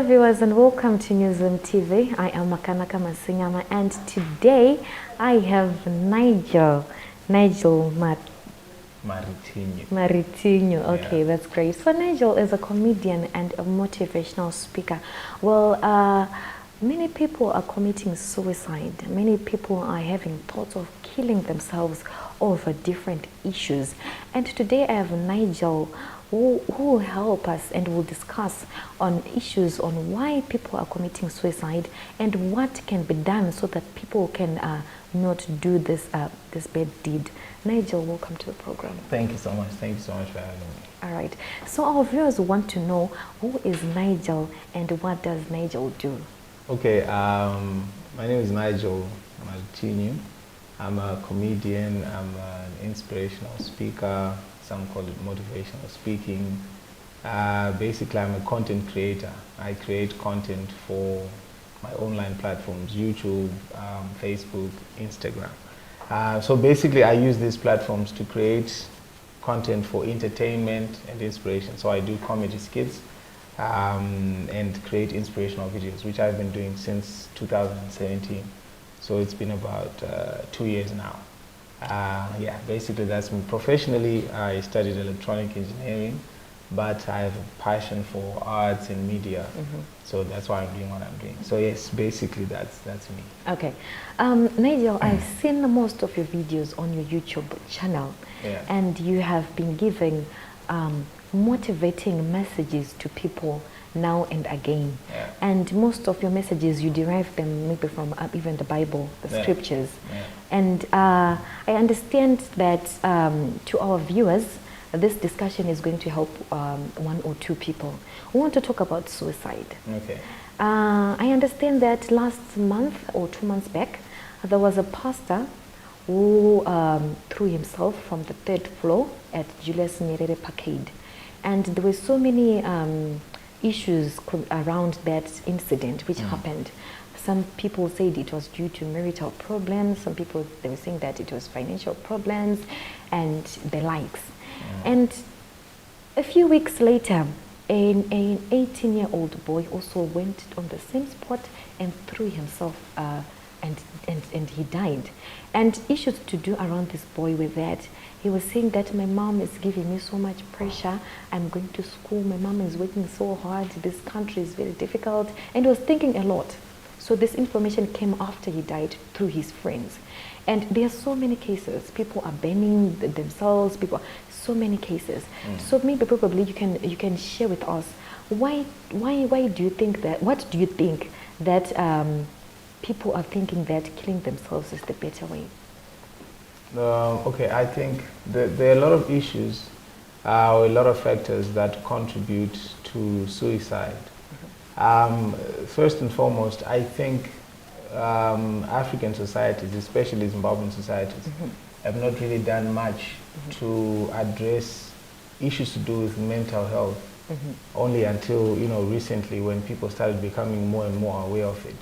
Hello viewers and welcome to Newsroom TV. I am Makanaka Masinyama and today I have Nigel Maritinyu. Okay, yeah. That's great. So Nigel is a comedian and a motivational speaker. Well, many people are committing suicide. Many people are having thoughts of killing themselves over different issues. And today I have Nigel who will help us and will discuss on issues on why people are committing suicide and what can be done so that people can not do this this bad deed. Nigel, welcome to the program. Thank you so much. Thank you so much for having me. All right. So our viewers want to know, who is Nigel and what does Nigel do? Okay. My name is Nigel Maritinyu. I'm a comedian. I'm an inspirational speaker. Some call it motivational speaking. Basically, I'm a content creator. I create content for my online platforms, YouTube, Facebook, Instagram. So basically, I use these platforms to create content for entertainment and inspiration. So I do comedy skits and create inspirational videos, which I've been doing since 2017. So it's been about 2 years now. Yeah, basically that's me. Professionally, I studied electronic engineering, but I have a passion for arts and media, so that's why I'm doing what I'm doing. So yes, basically that's me. Okay, Nigel, I've seen most of your videos on your YouTube channel, yeah. And you have been giving motivating messages to people now and again, yeah. And most of your messages you derive them maybe from even the Bible, the scriptures, yeah. And I understand that to our viewers this discussion is going to help one or two people. We want to talk about suicide. Okay. I understand that last month or 2 months back there was a pastor who threw himself from the 3rd floor at Julius Nyerere Parkade, and there were so many issues around that incident which happened. Some people said it was due to marital problems, some people they were saying that it was financial problems and the likes. And a few weeks later an 18-year-old boy also went on the same spot and threw himself and he died. And issues to do around this boy were that he was saying that my mom is giving me so much pressure, I'm going to school, my mom is working so hard, this country is very difficult, and he was thinking a lot. So this information came after he died through his friends. And there are so many cases, people are burning themselves, so many cases. So maybe probably you can share with us why do you think that, what do you think that people are thinking that killing themselves is the better way? Okay, I think there are a lot of issues or a lot of factors that contribute to suicide. First and foremost, I think African societies, especially Zimbabwean societies, have not really done much to address issues to do with mental health. Only until recently, when people started becoming more and more aware of it.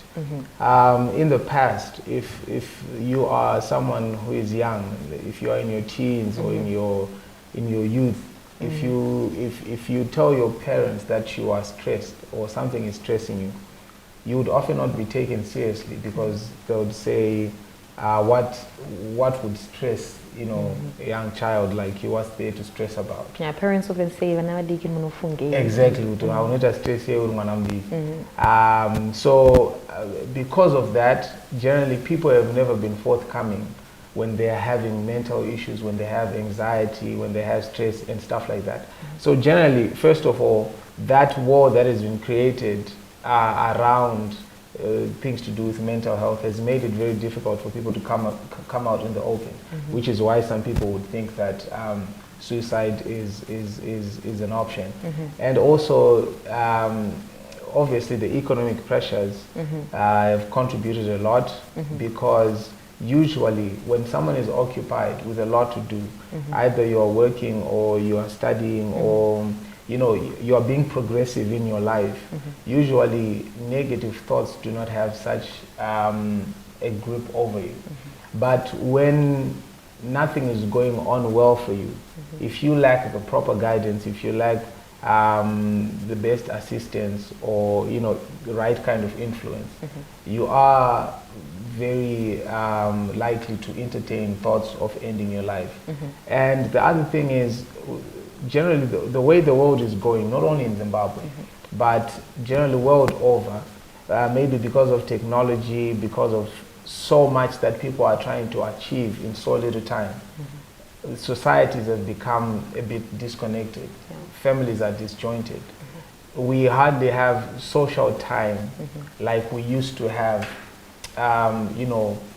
In the past, if you are someone who is young, if you are in your teens or in your youth, if you tell your parents that you are stressed or something is stressing you, you would often not be taken seriously, because they would say, what would stress a young child like you? What's there to stress about? Yeah, parents often say, exactly. So because of that, generally people have never been forthcoming when they are having mental issues, when they have anxiety, when they have stress and stuff like that. So generally, first of all, that war that has been created around things to do with mental health has made it very difficult for people to come out in the open, which is why some people would think that suicide is an option. And also, obviously, the economic pressures have contributed a lot, because usually when someone is occupied with a lot to do, either you are working or you are studying or you are being progressive in your life, usually negative thoughts do not have such a grip over you. But when nothing is going on well for you, if you lack the proper guidance, if you lack the best assistance or the right kind of influence, you are very likely to entertain thoughts of ending your life. And the other thing is, generally the way the world is going, not only in Zimbabwe, but generally world over, maybe because of technology, because of so much that people are trying to achieve in so little time, societies have become a bit disconnected. Families are disjointed. We hardly have social time like we used to have,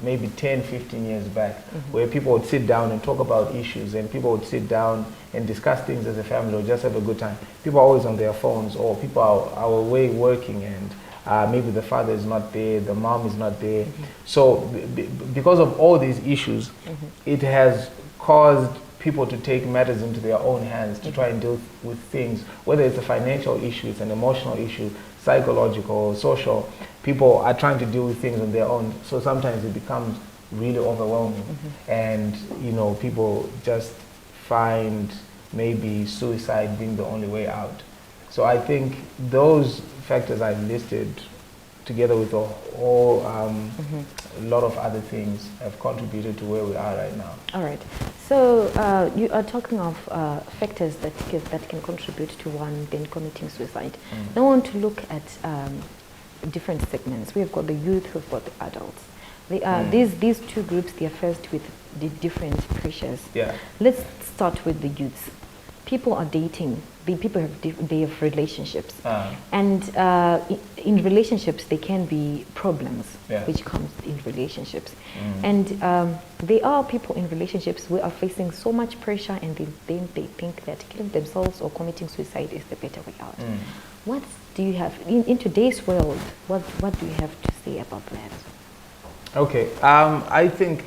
maybe 10, 15 years back, where people would sit down and talk about issues, and people would sit down and discuss things as a family or just have a good time. People are always on their phones, or people are away working, and maybe the father is not there, the mom is not there. So because of all these issues, it has caused people to take matters into their own hands to try and deal with things, whether it's a financial issue, it's an emotional issue, psychological, social. People are trying to deal with things on their own, so sometimes it becomes really overwhelming, and people just find maybe suicide being the only way out. So I think those factors I've listed, together with a whole lot of other things, have contributed to where we are right now. All right. So you are talking of factors that can contribute to one then committing suicide. Now I want to look at different segments. We have got the youth, we've got the adults. They are, these two groups, they are faced with the different pressures. Yeah. Let's start with the youths. People are dating. They have relationships, and in relationships there can be problems, which comes in relationships, and there are people in relationships who are facing so much pressure, and then they think that killing themselves or committing suicide is the better way out. What do you have in today's world? What do you have to say about that? Okay, I think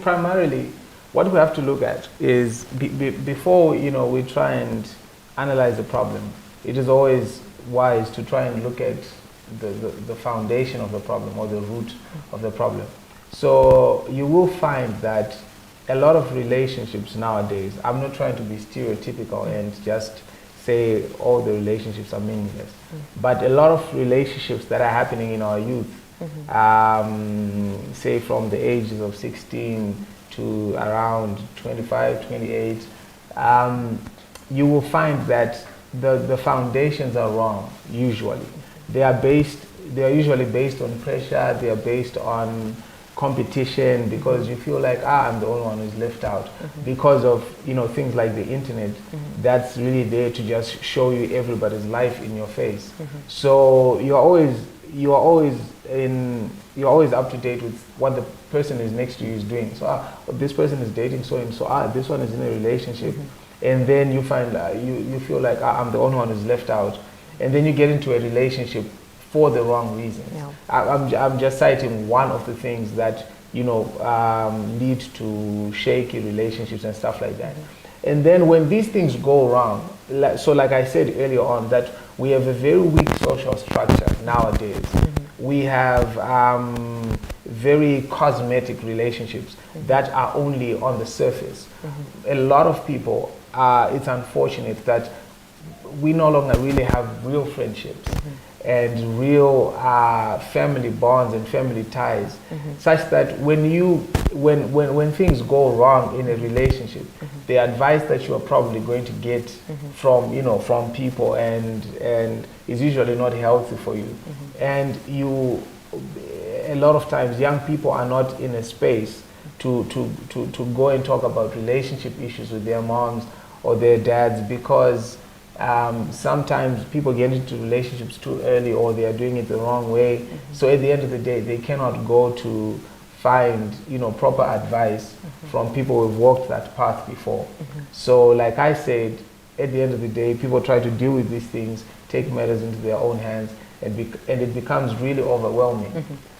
primarily what we have to look at is before we try and analyze the problem, it is always wise to try and look at the foundation of the problem, or the root of the problem. So you will find that a lot of relationships nowadays, I'm not trying to be stereotypical and just say all the relationships are meaningless, but a lot of relationships that are happening in our youth, say from the ages of 16 to around 25, 28, you will find that the foundations are wrong. Usually they are usually based on pressure, they are based on competition, because you feel like I'm the only one who's left out, because of things like the internet, that's really there to just show you everybody's life in your face. So you're always up to date with what the person is next to you is doing. So this person is dating so and so, this one is in a relationship, and then you find you feel like I'm the only one who's left out, and then you get into a relationship for the wrong reasons. I'm just citing one of the things that lead to shaky relationships and stuff like that. And then when these things go wrong, so like I said earlier on, that we have a very weak social structure nowadays. We have very cosmetic relationships that are only on the surface. A lot of people, it's unfortunate that we no longer really have real friendships and real family bonds and family ties, such that when things go wrong in a relationship, the advice that you are probably going to get from people and is usually not healthy for you. And a lot of times young people are not in a space to go and talk about relationship issues with their moms or their dads, because sometimes people get into relationships too early, or they are doing it the wrong way. So at the end of the day, they cannot go to find proper advice from people who've walked that path before. So like I said, at the end of the day, people try to deal with these things, take matters into their own hands, and it becomes really overwhelming.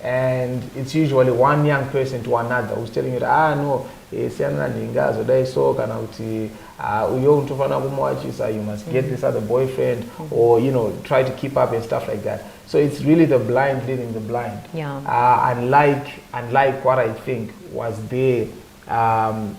And it's usually one young person to another who's telling you that, no, you must get this other boyfriend, or try to keep up and stuff like that. So it's really the blind leading the blind. Unlike what I think was there in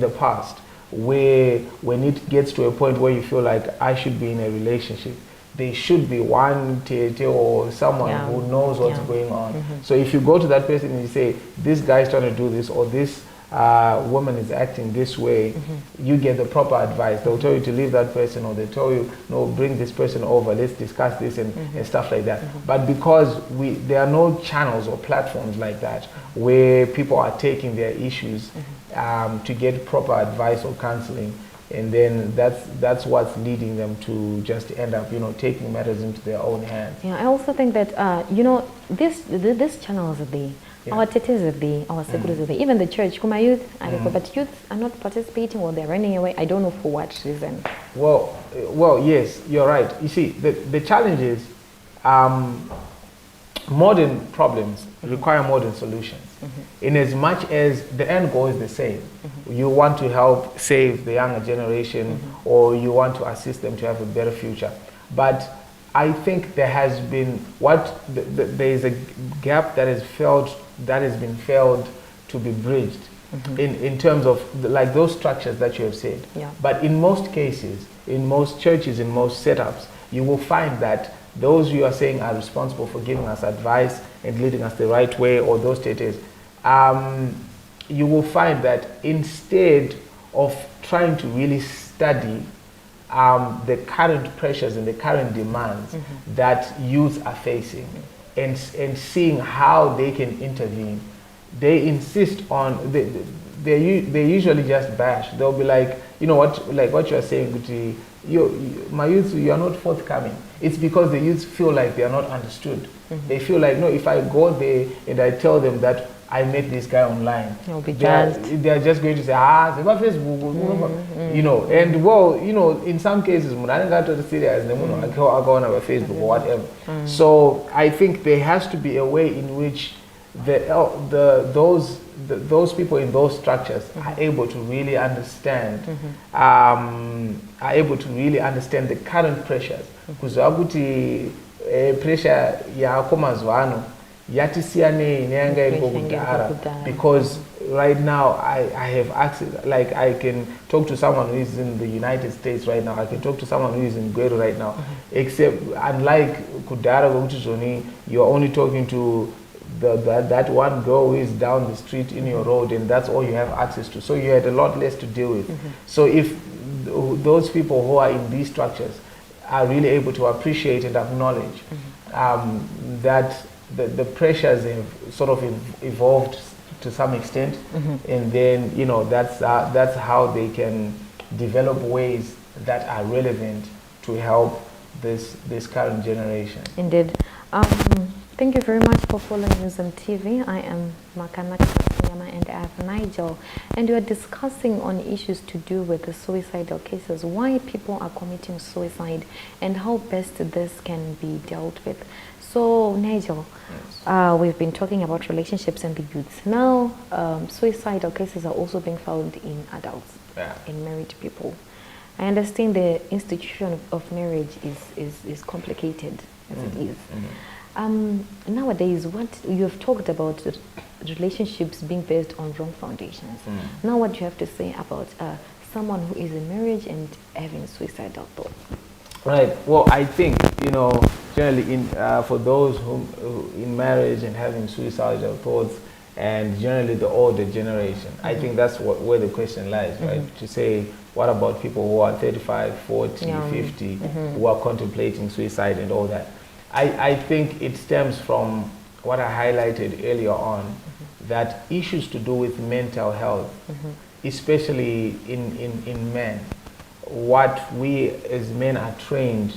the past, where when it gets to a point where you feel like I should be in a relationship, there should be one tete or someone who knows what's going on. So if you go to that person and you say, this guy is trying to do this, or this woman is acting this way, you get the proper advice. They'll tell you to leave that person, or they'll tell you, no, bring this person over, let's discuss this and stuff like that. But because there are no channels or platforms like that where people are taking their issues to get proper advice or counseling, and then that's what's leading them to just end up, taking matters into their own hands. Yeah, I also think that this channels are there. Yeah. Our tetes are there, our seguros are there, even the church, Kuma youth, but youth are not participating, or they're running away. I don't know for what reason. Well, yes, you're right. You see, the challenge is modern problems require modern solutions. In as much as the end goal is the same, you want to help save the younger generation, or you want to assist them to have a better future. But I think there has been there is a gap that has been failed to be bridged in terms of like those structures that you have said. Yeah. But in most cases, in most churches, in most setups, you will find that those you are saying are responsible for giving us advice and leading us the right way, or those tetes, you will find that instead of trying to really study the current pressures and the current demands that youth are facing, and seeing how they can intervene, they insist on, they usually just bash. They'll be like, you know what, like what you're saying, Guti, my youth, you are not forthcoming. It's because the youth feel like they are not understood. They feel like, no, if I go there and I tell them that I met this guy online, they're just going to say, they got Facebook, and well, in some cases, I got to the serious, I go on our Facebook or whatever. So I think there has to be a way in which those people in those structures are able to really understand, the current pressures. Because pressure yakho mazwano yathi siyane inyanga elokudala, because right now I have access, like I can talk to someone who is in the United States right now, I can talk to someone who is in Gweru right now, except unlike kudara gokuthi zoni, you're only talking to that one girl who is down the street in your road, and that's all you have access to. So you had a lot less to deal with. So if those people who are in these structures are really able to appreciate and acknowledge that the pressures have sort of evolved to some extent, and then that's how they can develop ways that are relevant to help this current generation. Indeed. Thank you very much for following News on TV. I am Makanaka and I have Nigel, and we are discussing on issues to do with the suicidal cases, why people are committing suicide, and how best this can be dealt with. So Nigel, yes. We've been talking about relationships and the youth. Now, suicidal cases are also being found in adults, in married people. I understand the institution of marriage is complicated as it is. Nowadays, what you have talked about relationships being based on wrong foundations. Now, what do you have to say about someone who is in marriage and having suicidal thoughts? Right. Well, I think generally for those who in marriage and having suicidal thoughts, and generally the older generation, I think that's where the question lies, right? To say, what about people who are 35, 40, 50, who are contemplating suicide and all that? I think it stems from what I highlighted earlier on, that issues to do with mental health, especially in men, what we as men are trained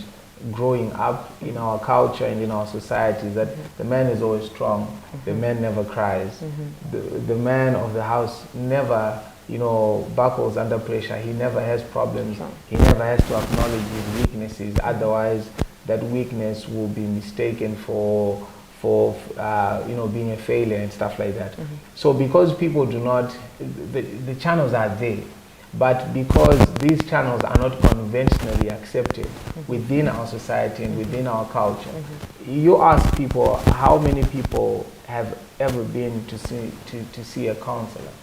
growing up in our culture and in our society, that the man is always strong, the man never cries, the man of the house never buckles under pressure, he never has problems, he never has to acknowledge his weaknesses, otherwise that weakness will be mistaken for being a failure and stuff like that. So because people do not, the channels are there, but because these channels are not conventionally accepted within our society and within our culture, you ask people how many people have ever been to see a counselor.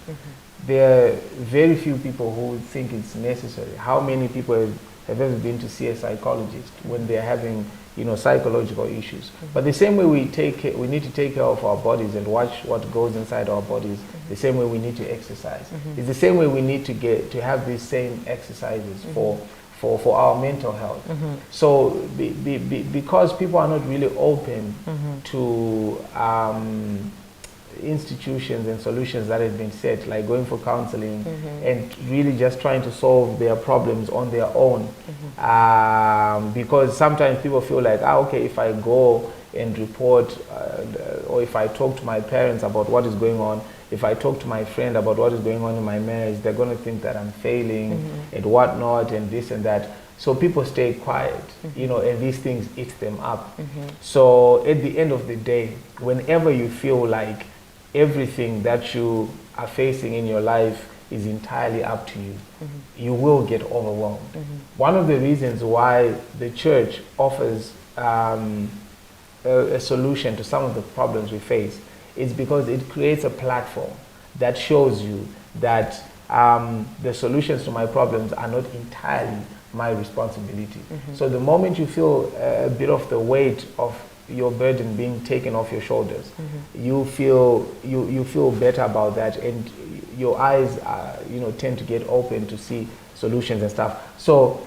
There are very few people who think it's necessary. How many people have ever been to see a psychologist when they're having, psychological issues? But the same way we need to take care of our bodies and watch what goes inside our bodies, the same way we need to exercise. It's the same way we need to have these same exercises for our mental health. So because people are not really open to institutions and solutions that have been set, like going for counseling and really just trying to solve their problems on their own. Because sometimes people feel like, okay, if I go and report or if I talk to my parents about what is going on, if I talk to my friend about what is going on in my marriage, they're going to think that I'm failing and whatnot and this and that. So people stay quiet, and these things eat them up. So at the end of the day, whenever you feel like everything that you are facing in your life is entirely up to you, you will get overwhelmed. One of the reasons why the church offers a solution to some of the problems we face is because it creates a platform that shows you that the solutions to my problems are not entirely my responsibility. So the moment you feel a bit of the weight of your burden being taken off your shoulders, you feel better about that, and your eyes tend to get open to see solutions and stuff. So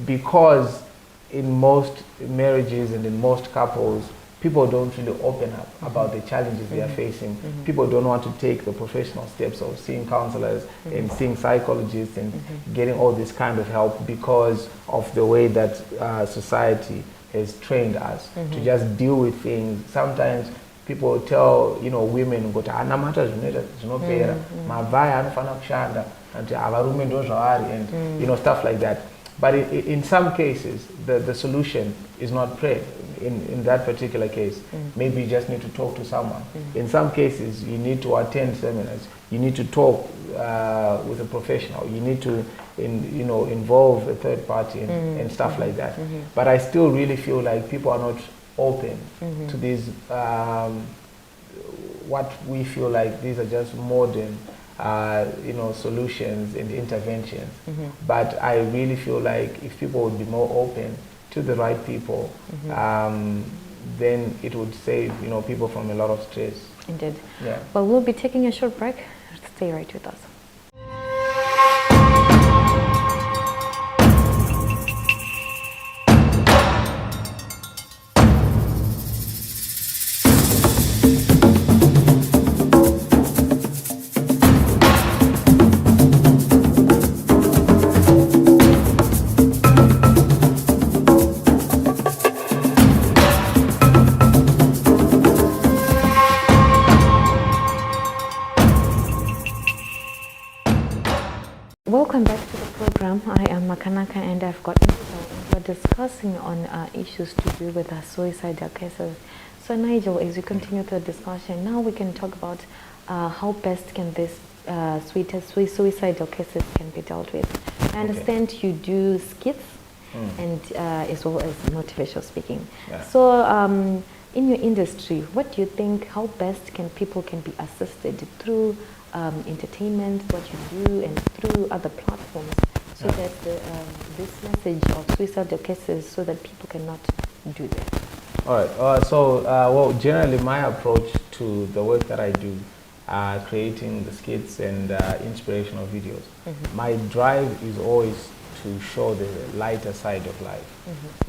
because in most marriages and in most couples, people don't really open up about the challenges they are facing. People don't want to take the professional steps of seeing counselors and seeing psychologists and getting all this kind of help because of the way that society has trained us to just deal with things. Sometimes people tell women ukuthi anamata zvinopera mavhaya anofana kushanda anti avarume ndo zvavari and stuff like that. But in some cases the solution is not prayer. In that particular case, maybe you just need to talk to someone. In some cases, you need to attend seminars. You need to talk with a professional. You need to, involve a third party and stuff like that. But I still really feel like people are not open to these, what we feel like these are just modern, solutions and interventions. But I really feel like if people would be more open to the right people, then it would save people from a lot of stress. Indeed. Yeah. Well, we'll be taking a short break. Stay right with us. Welcome back to the program. I am Makanaka and I've got Nigel. We're discussing on issues to do with suicidal cases. So Nigel, as we continue the discussion, now we can talk about how best can this suicidal cases can be dealt with. I understand you do skits and as well as motivational speaking. Yeah. So in your industry, what do you think, how best people can be assisted through entertainment, what you do, and through other platforms, so that this message of suicidal cases, so that people cannot do that? All right. Well, generally my approach to the work that I do, creating the skits and inspirational videos, my drive is always to show the lighter side of life.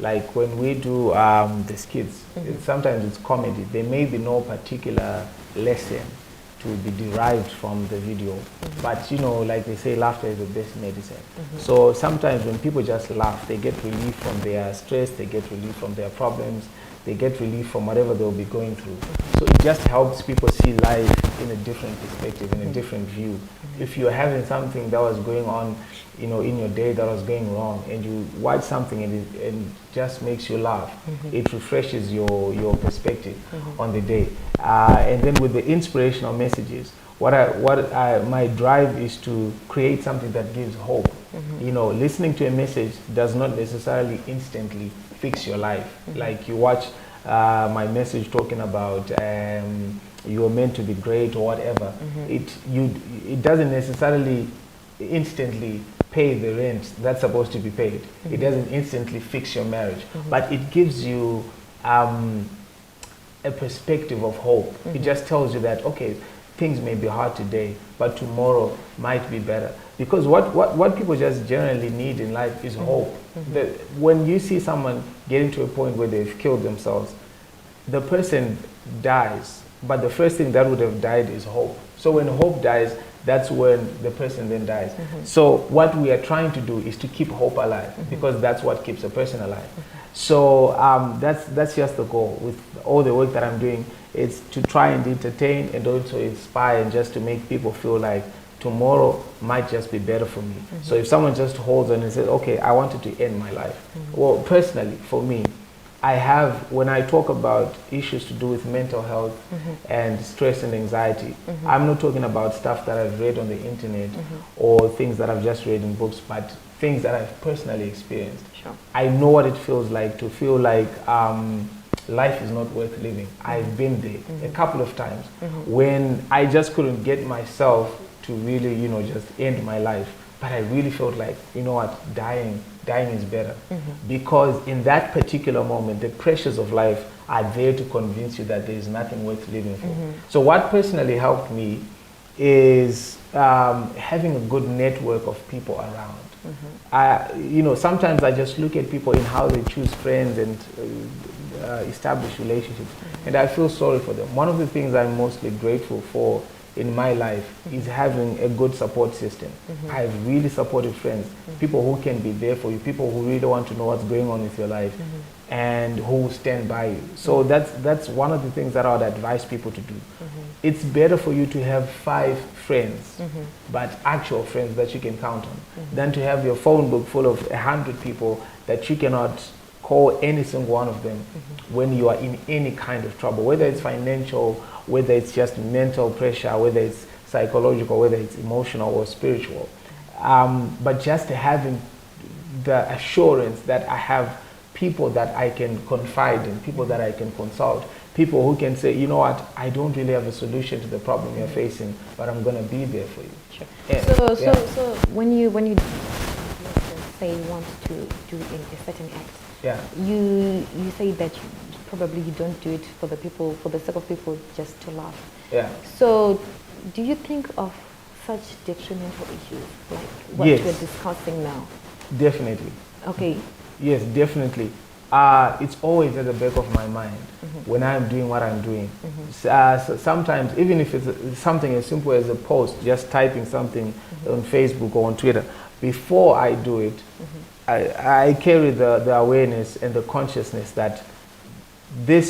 Like when we do the skits, sometimes it's comedy. There may be no particular lesson to be derived from the video, but like they say, laughter is the best medicine. So sometimes when people just laugh, they get relief from their stress, they get relief from their problems, they get relief from whatever they'll be going through. So it just helps people see life in a different perspective, in a different view. If you're having something that was going on, in your day that was going wrong, and you watch something and it just makes you laugh, it refreshes your perspective on the day. And then with the inspirational messages, my drive is to create something that gives hope. Listening to a message does not necessarily instantly fix your life. Like you watch my message talking about you're meant to be great or whatever, it doesn't necessarily instantly pay the rent that's supposed to be paid. It doesn't instantly fix your marriage, but it gives you a perspective of hope. It just tells you that, okay, things may be hard today, but tomorrow might be better. Because what people just generally need in life is hope. When you see someone getting to a point where they've killed themselves, the person dies, but the first thing that would have died is hope. So when hope dies, that's when the person then dies. So what we are trying to do is to keep hope alive, because that's what keeps a person alive. So that's just the goal with all the work that I'm doing. It's to try and entertain and also inspire, and just to make people feel like tomorrow might just be better for me. So if someone just holds on and says, okay, I wanted to end my life. Well, personally, for me, when I talk about issues to do with mental health and stress and anxiety, I'm not talking about stuff that I've read on the internet or things that I've just read in books, but things that I've personally experienced. Sure. I know what it feels like to feel like life is not worth living. I've been there a couple of times when I just couldn't get myself to really, just end my life. But I really felt like, you know what, dying is better. Because in that particular moment, the pressures of life are there to convince you that there is nothing worth living for. So what personally helped me is having a good network of people around. Sometimes I just look at people in how they choose friends and establish relationships, and I feel sorry for them. One of the things I'm mostly grateful for in my life is having a good support system. I have really supportive friends, people who can be there for you, people who really want to know what's going on with your life, and who stand by you. So that's one of the things that I would advise people to do. It's better for you to have 5 friends, but actual friends that you can count on, than to have your phone book full of 100 people that you cannot call any single one of them when you are in any kind of trouble, whether it's financial, whether it's just mental pressure, whether it's psychological, whether it's emotional or spiritual. But just having the assurance that I have people that I can confide in, people that I can consult, people who can say, you know what, I don't really have a solution to the problem you're facing, but I'm going to be there for you. Sure. Yeah. So when you say you want to do a certain act, you say that probably you don't do it for the sake of people, just to laugh. Yeah. So do you think of such detrimental issues like what we're discussing now? Definitely. Okay. Yes, definitely. It's always at the back of my mind when I'm doing what I'm doing. So sometimes, even if it's something as simple as a post, just typing something on Facebook or on Twitter, before I do it, I carry the awareness and the consciousness that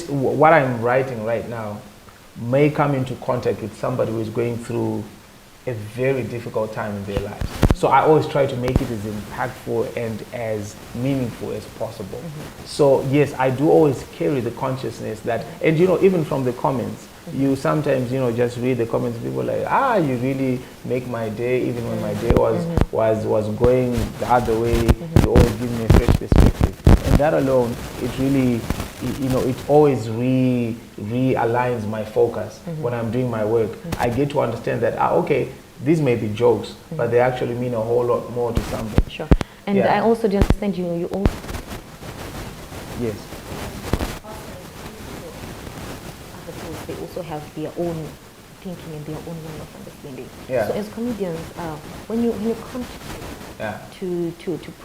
what I'm writing right now may come into contact with somebody who is going through a very difficult time in their lives. So I always try to make it as impactful and as meaningful as possible. So yes, I do always carry the consciousness that, and even from the comments, you sometimes just read the comments, people are like, you really make my day, even when my day was going the other way, you always give me a fresh perspective. And that alone, it really, it always realigns my focus when I'm doing my work. I get to understand that, okay, these may be jokes, but they actually mean a whole lot more to somebody. Sure. And I also do understand you also... Yes. They also have their own thinking and their own way of understanding. Yeah. So as comedians, when you come to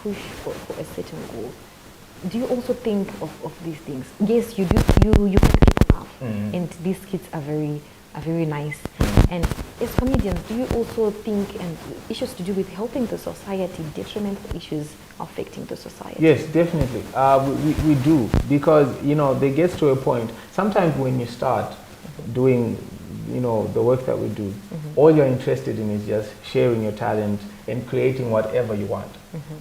push for a certain goal, do you also think of these things? Yes, you do. You make people laugh, and these kids are very nice. And as comedians, do you also think and issues to do with helping the society, detrimental issues affecting the society? Yes, definitely. We do, because there gets to a point. Sometimes when you start doing the work that we do, all you're interested in is just sharing your talent and creating whatever you want.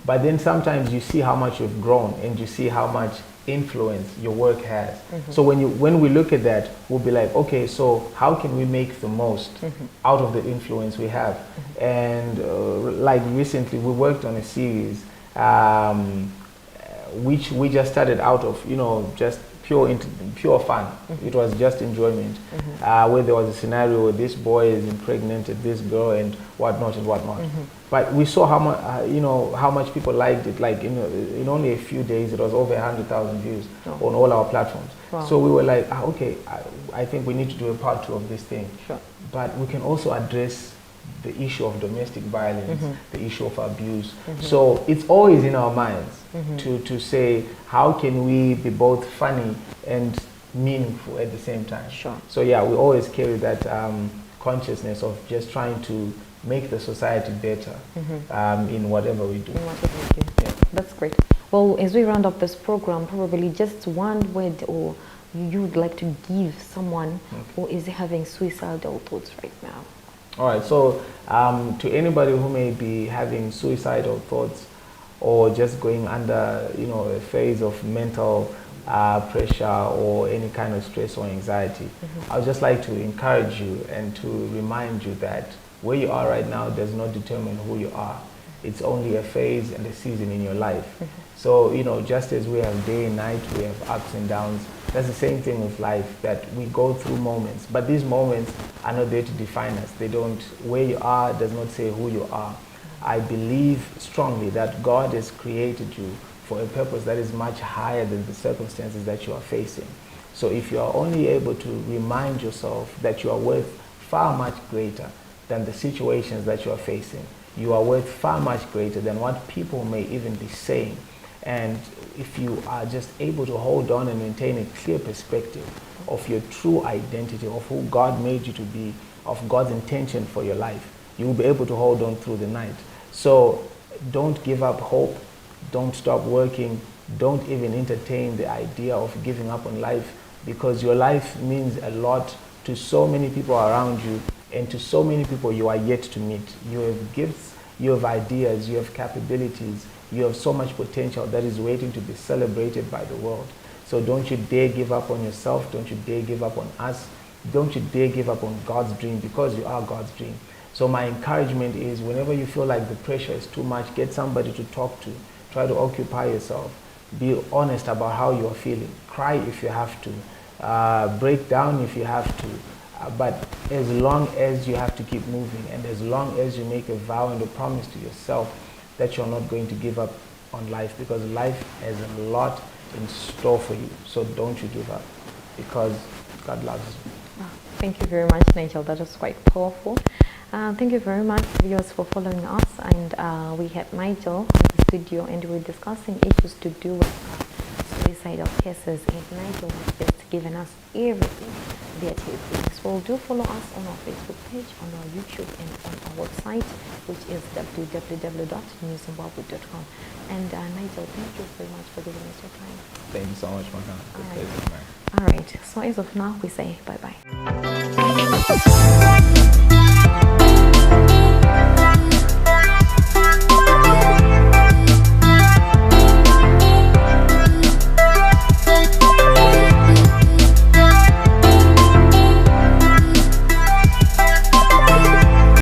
But then sometimes you see how much you've grown and you see how much influence your work has. So when we look at that, we'll be like, okay, so how can we make the most out of the influence we have? And like recently, we worked on a series which we just started out of just pure fun. It was just enjoyment. Where there was a scenario where this boy is impregnated this girl and whatnot and whatnot. But we saw how much, how much people liked it. Like in only a few days, it was over 100,000 views on all our platforms. Wow. So we were like, okay, I think we need to do a part 2 of this thing. Sure. But we can also address the issue of domestic violence, the issue of abuse. So it's always in our minds to say, how can we be both funny and meaningful at the same time? Sure. So yeah, we always carry that consciousness of just trying to make the society better in whatever we do. In whatever we do. Yeah. That's great. Well, as we round up this program, probably just one word or you would like to give someone who is having suicidal thoughts right now. All right, so to anybody who may be having suicidal thoughts or just going under, a phase of mental pressure or any kind of stress or anxiety, I would just like to encourage you and to remind you that where you are right now does not determine who you are. It's only a phase and a season in your life. So, just as we have day and night, we have ups and downs. That's the same thing with life, that we go through moments, but these moments are not there to define us. They don't, where you are does not say who you are. I believe strongly that God has created you for a purpose that is much higher than the circumstances that you are facing. So if you are only able to remind yourself that you are worth far much greater than the situations that you are facing, you are worth far much greater than what people may even be saying. And if you are just able to hold on and maintain a clear perspective of your true identity, of who God made you to be, of God's intention for your life, you will be able to hold on through the night. So don't give up hope. Don't stop working. Don't even entertain the idea of giving up on life, because your life means a lot to so many people around you and to so many people you are yet to meet. You have gifts, you have ideas, you have capabilities, you have so much potential that is waiting to be celebrated by the world. So don't you dare give up on yourself. Don't you dare give up on us. Don't you dare give up on God's dream, because you are God's dream. So my encouragement is, whenever you feel like the pressure is too much, get somebody to talk to. Try to occupy yourself. Be honest about how you are feeling. Cry if you have to. Break down if you have to. But as long as you have to keep moving, and as long as you make a vow and a promise to yourself that you're not going to give up on life, because life has a lot in store for you. So don't you give up, because God loves you. Thank you very much, Nigel. That was quite powerful. Thank you very much, viewers, for following us. And we had Nigel in the studio, and we were discussing issues to do with suicidal cases. And Nigel has just given us everything there to you. So do follow us on our Facebook page, on our YouTube, and on our website, which is www.newzimbabwe.com. And Nigel, thank you very much for giving us your time. Thank you so much, Makana. All right. So as of now, we say bye-bye.